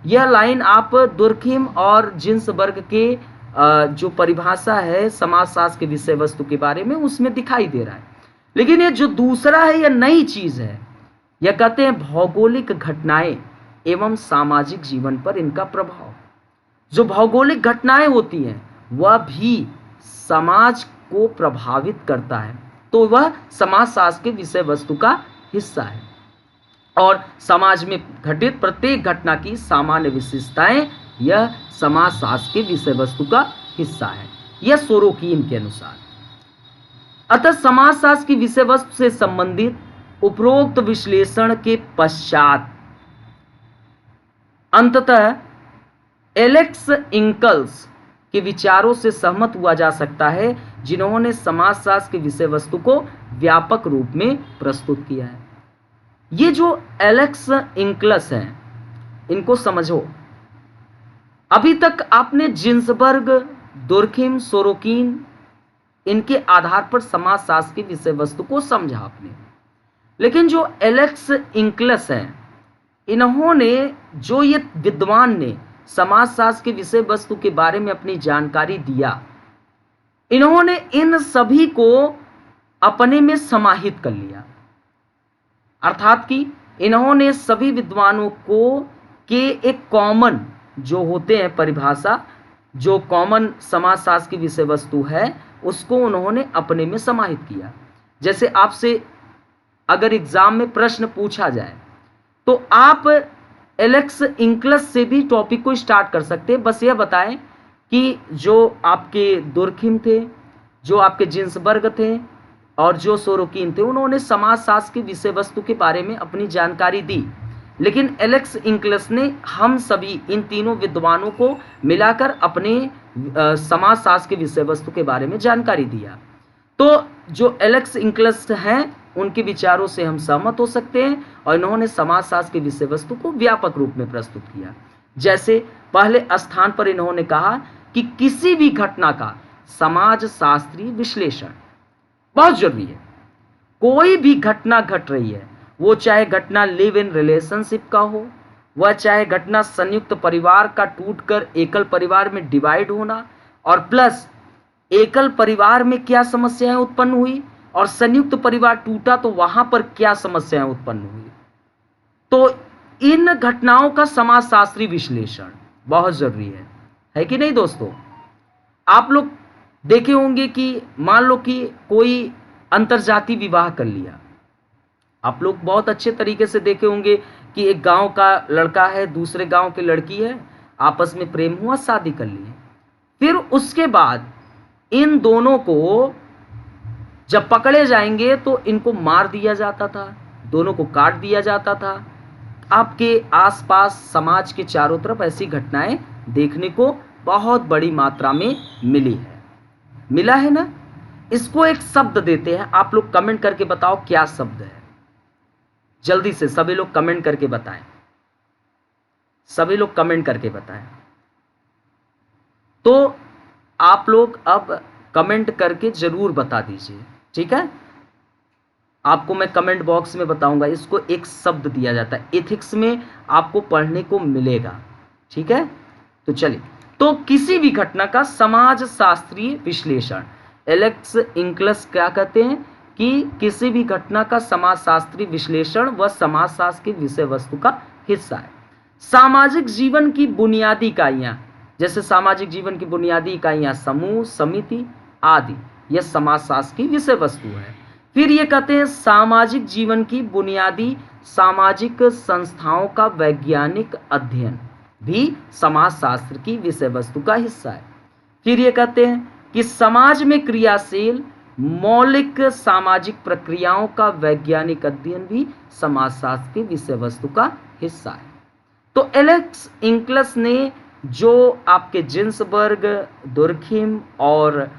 यह लाइन आप डोरखिम और जिन्सबर्ग के जो परिभाषा है समाजशास्त्र के विषय वस्तु के बारे में, उसमें दिखाई दे रहा है। लेकिन ये जो दूसरा है यह नई चीज है। यह कहते हैं भौगोलिक घटनाएं एवं सामाजिक जीवन पर इनका प्रभाव। जो भौगोलिक घटनाएं होती हैं वह भी समाज को प्रभावित करता है, तो वह समाजशास्त्र के विषय वस्तु का हिस्सा है। और समाज में घटित प्रत्येक घटना की सामान्य विशेषताएं यह समाजशास्त्र के विषय वस्तु का हिस्सा है, यह सोरोकिन के अनुसार। अतः समाजशास्त्र की विषय वस्तु से संबंधित उपरोक्त विश्लेषण के पश्चात अंततः एलेक्स इंकल्स के विचारों से सहमत हुआ जा सकता है, जिन्होंने समाजशास्त्र के विषय वस्तु को व्यापक रूप में प्रस्तुत किया है। ये जो एलेक्स इंकल्स हैं, इनको समझो। अभी तक आपने जिन्सबर्ग, डोरखिम, सोरोकिन, इनके आधार पर समाजशास्त्र की विषय वस्तु को समझा आपने। लेकिन जो एलेक्स इंकल्स हैं, इन्होंने, जो ये विद्वान ने समाजशास्त्र के विषय वस्तु के बारे में अपनी जानकारी दिया, इन्होंने इन सभी को अपने में समाहित कर लिया, अर्थात कि इन्होंने सभी विद्वानों को के एक कॉमन जो होते हैं परिभाषा, जो कॉमन समाजशास्त्र की विषय वस्तु है, उसको उन्होंने अपने में समाहित किया। जैसे आपसे अगर एग्जाम में प्रश्न पूछा जाए तो आप एलेक्स इंकल्स से भी टॉपिक को स्टार्ट कर सकते हैं। बस यह बताएं कि जो आपके डोरखिम थे, जो आपके जिन्सबर्ग थे और जो सोरोकिन थे, उन्होंने समाजशास्त्र के विषय वस्तु के बारे में अपनी जानकारी दी। लेकिन एलेक्स इंक्लस ने हम सभी इन तीनों विद्वानों को मिलाकर अपने समाजशास्त्र के विषय वस्तु के बारे में जानकारी दिया। तो जो एलेक्स इंक्लस हैं उनके विचारों से हम सहमत हो सकते हैं और इन्होंने समाजशास्त्र के विषय वस्तु को व्यापक रूप में प्रस्तुत किया। जैसे पहले स्थान पर इन्होंने कहा कि किसी भी घटना का समाज शास्त्रीय विश्लेषण बहुत जरूरी है। कोई भी घटना घट रही है, वो चाहे घटना लिव इन रिलेशनशिप का हो, वह चाहे घटना संयुक्त परिवार का टूटकर एकल परिवार में डिवाइड होना, और प्लस एकल परिवार में क्या समस्याएं उत्पन्न हुई और संयुक्त परिवार टूटा तो वहां पर क्या समस्याएं उत्पन्न हुई। तो इन घटनाओं का समाजशास्त्री विश्लेषण बहुत जरूरी है कि नहीं दोस्तों। आप लोग देखे होंगे कि मान लो कि कोई अंतरजातीय विवाह कर लिया, आप लोग बहुत अच्छे तरीके से देखे होंगे कि एक गांव का लड़का है, दूसरे गांव की लड़की है, आपस में प्रेम हुआ, शादी कर ली। फिर उसके बाद इन दोनों को जब पकड़े जाएंगे तो इनको मार दिया जाता था, दोनों को काट दिया जाता था। आपके आसपास समाज के चारों तरफ ऐसी घटनाएं देखने को बहुत बड़ी मात्रा में मिला है ना। इसको एक शब्द देते हैं, आप लोग कमेंट करके बताओ क्या शब्द है। जल्दी से सभी लोग कमेंट करके बताएं, सभी लोग कमेंट करके बताएं। तो आप लोग अब कमेंट करके जरूर बता दीजिए, ठीक है। आपको मैं कमेंट बॉक्स में बताऊंगा, इसको एक शब्द दिया जाता है, एथिक्स में आपको पढ़ने को मिलेगा, ठीक है। तो चलिए, तो किसी भी घटना का समाज शास्त्रीय विश्लेषण, एलेक्स इंक्लस क्या कहते हैं कि किसी भी घटना का समाजशास्त्रीय विश्लेषण व समाजशास्त्र की विषय वस्तु का हिस्सा है। सामाजिक जीवन की बुनियादी इकाइयां, जैसे सामाजिक जीवन की बुनियादी इकाइयां समूह, समिति आदि, यह समाजशास्त्र की विषय वस्तु है। फिर ये कहते हैं सामाजिक जीवन की बुनियादी सामाजिक संस्थाओं का वैज्ञानिक अध्ययन भी समाजशास्त्र की विषय वस्तु का हिस्सा है। फिर ये कहते हैं कि समाज में क्रियाशील मौलिक सामाजिक प्रक्रियाओं का वैज्ञानिक अध्ययन भी समाजशास्त्र की विषय वस्तु का हिस्सा है। तो एलेक्स इंक्लस ने जो आपके जिन्सबर्ग, दुर्खिम और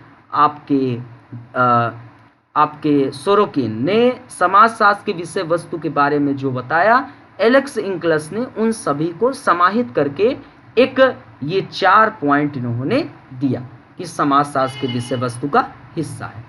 आपके सोरोकिन ने समाजशास्त्र के विषय वस्तु के बारे में जो बताया, एलेक्स इंक्लस ने उन सभी को समाहित करके एक ये 4 पॉइंट इन्होंने दिया कि समाजशास्त्र के विषय वस्तु का हिस्सा है।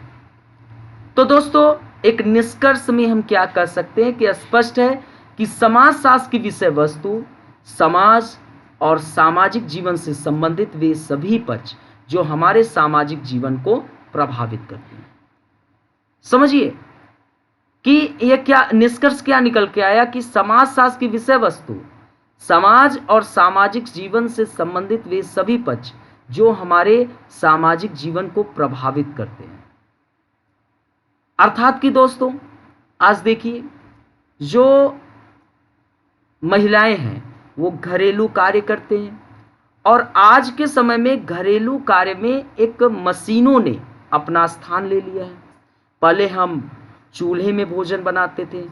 तो दोस्तों, एक निष्कर्ष में हम क्या कर सकते हैं कि स्पष्ट है कि समाजशास्त्र की विषय वस्तु समाज और सामाजिक जीवन से संबंधित वे सभी पक्ष जो हमारे सामाजिक जीवन को प्रभावित करते हैं। समझिए कि यह क्या निष्कर्ष क्या निकल के आया कि समाजशास्त्र की विषय वस्तु समाज और सामाजिक जीवन से संबंधित वे सभी पक्ष जो हमारे सामाजिक जीवन को प्रभावित करते हैं। अर्थात कि दोस्तों, आज देखिए जो महिलाएं हैं वो घरेलू कार्य करते हैं, और आज के समय में घरेलू कार्य में एक मशीनों ने अपना स्थान ले लिया है। पहले हम चूल्हे में भोजन बनाते थे,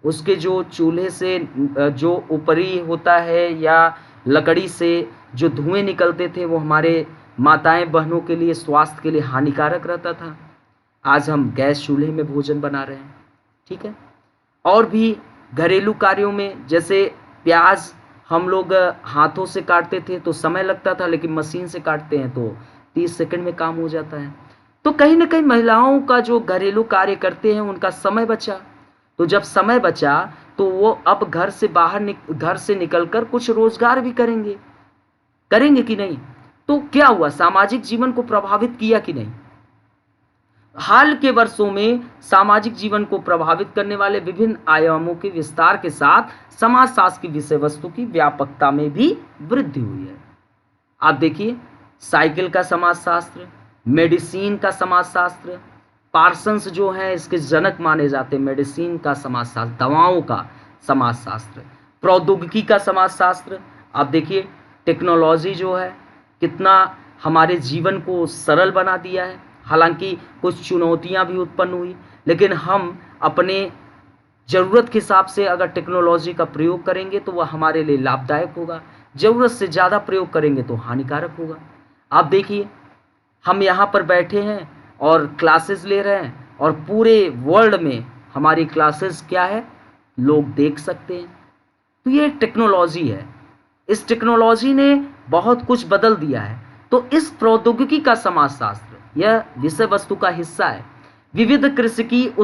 उसके जो चूल्हे से जो ऊपरी होता है या लकड़ी से जो धुएं निकलते थे वो हमारे माताएं बहनों के लिए, स्वास्थ्य के लिए हानिकारक रहता था। आज हम गैस चूल्हे में भोजन बना रहे हैं, ठीक है। और भी घरेलू कार्यों में, जैसे प्याज हम लोग हाथों से काटते थे तो समय लगता था, लेकिन मशीन से काटते हैं तो 30 सेकंड में काम हो जाता है। तो कहीं ना कहीं महिलाओं का जो घरेलू कार्य करते हैं उनका समय बचा। तो जब समय बचा तो वो अब घर से निकलकर कुछ रोजगार भी करेंगे कि नहीं। तो क्या हुआ, सामाजिक जीवन को प्रभावित किया कि नहीं। हाल के वर्षों में सामाजिक जीवन को प्रभावित करने वाले विभिन्न आयामों के विस्तार के साथ समाजशास्त्र की विषय वस्तु की व्यापकता में भी वृद्धि हुई है। आप देखिए, साइकिल का समाजशास्त्र, मेडिसिन का समाजशास्त्र, पार्सन्स जो है इसके जनक माने जाते हैं, मेडिसिन का समाजशास्त्र, दवाओं का समाजशास्त्र, प्रौद्योगिकी का समाजशास्त्र। आप देखिए टेक्नोलॉजी जो है कितना हमारे जीवन को सरल बना दिया है। हालांकि कुछ चुनौतियां भी उत्पन्न हुई, लेकिन हम अपने ज़रूरत के हिसाब से अगर टेक्नोलॉजी का प्रयोग करेंगे तो वह हमारे लिए लाभदायक होगा, ज़रूरत से ज़्यादा प्रयोग करेंगे तो हानिकारक होगा। आप देखिए, हम यहाँ पर बैठे हैं और क्लासेस ले रहे हैं और पूरे वर्ल्ड में हमारी क्लासेस क्या है, लोग देख सकते हैं। तो ये टेक्नोलॉजी है, इस टेक्नोलॉजी ने बहुत कुछ बदल दिया है। तो इस प्रौद्योगिकी का समाजशास्त्र यह विषय वस्तु का हिस्सा है। विविध कृषि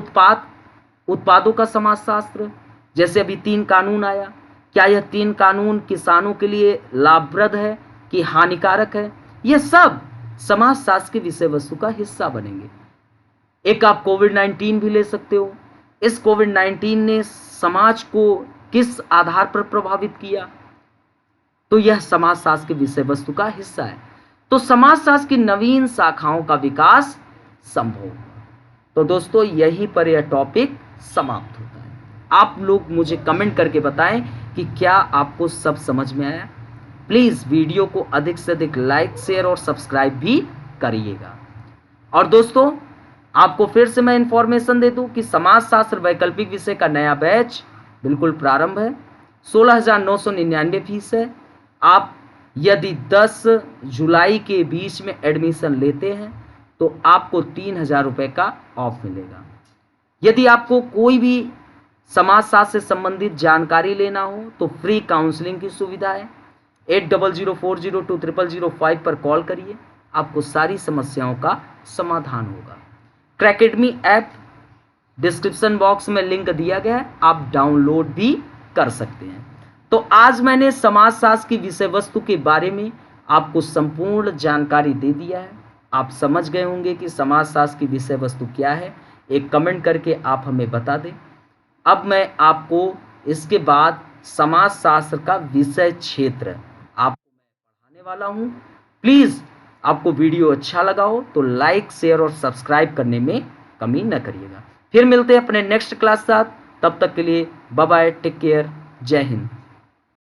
उत्पादों का समाजशास्त्र, जैसे अभी 3 कानून आया, क्या यह 3 कानून किसानों के लिए लाभप्रद है कि हानिकारक है, यह सब समाजशास्त्र के विषय वस्तु का हिस्सा बनेंगे। एक आप कोविड-19 भी ले सकते हो। इस कोविड-19 ने समाज को किस आधार पर प्रभावित किया, तो यह समाजशास्त्र के विषय वस्तु का हिस्सा है। तो समाजशास्त्र की नवीन शाखाओं का विकास संभव। तो दोस्तों, यहीं पर यह टॉपिक समाप्त होता है। आप लोग मुझे कमेंट करके बताएं कि क्या आपको सब समझ में आया। प्लीज़ वीडियो को अधिक से अधिक लाइक, शेयर और सब्सक्राइब भी करिएगा। और दोस्तों, आपको फिर से मैं इन्फॉर्मेशन दे दूं कि समाजशास्त्र वैकल्पिक विषय का नया बैच बिल्कुल प्रारंभ है। 16,999 फीस है। आप यदि 10 जुलाई के बीच में एडमिशन लेते हैं तो आपको 3,000 रुपये का ऑफ मिलेगा। यदि आपको कोई भी समाजशास्त्र से संबंधित जानकारी लेना हो तो फ्री काउंसलिंग की सुविधा है। 8004020005 पर कॉल करिए, आपको सारी समस्याओं का समाधान होगा। क्रैकेडमी ऐप डिस्क्रिप्शन बॉक्स में लिंक दिया गया है, आप डाउनलोड भी कर सकते हैं। तो आज मैंने समाजशास्त्र की विषय वस्तु के बारे में आपको संपूर्ण जानकारी दे दिया है। आप समझ गए होंगे कि समाजशास्त्र की विषय वस्तु क्या है। एक कमेंट करके आप हमें बता दें। अब मैं आपको इसके बाद समाजशास्त्र का विषय क्षेत्र आपको मैं पढ़ाने वाला हूँ। प्लीज़ आपको वीडियो अच्छा लगा हो तो लाइक, शेयर और सब्सक्राइब करने में कमी न करिएगा। फिर मिलते हैं अपने नेक्स्ट क्लास साथ। तब तक के लिए बाय बाय, टेक केयर, जय हिंद।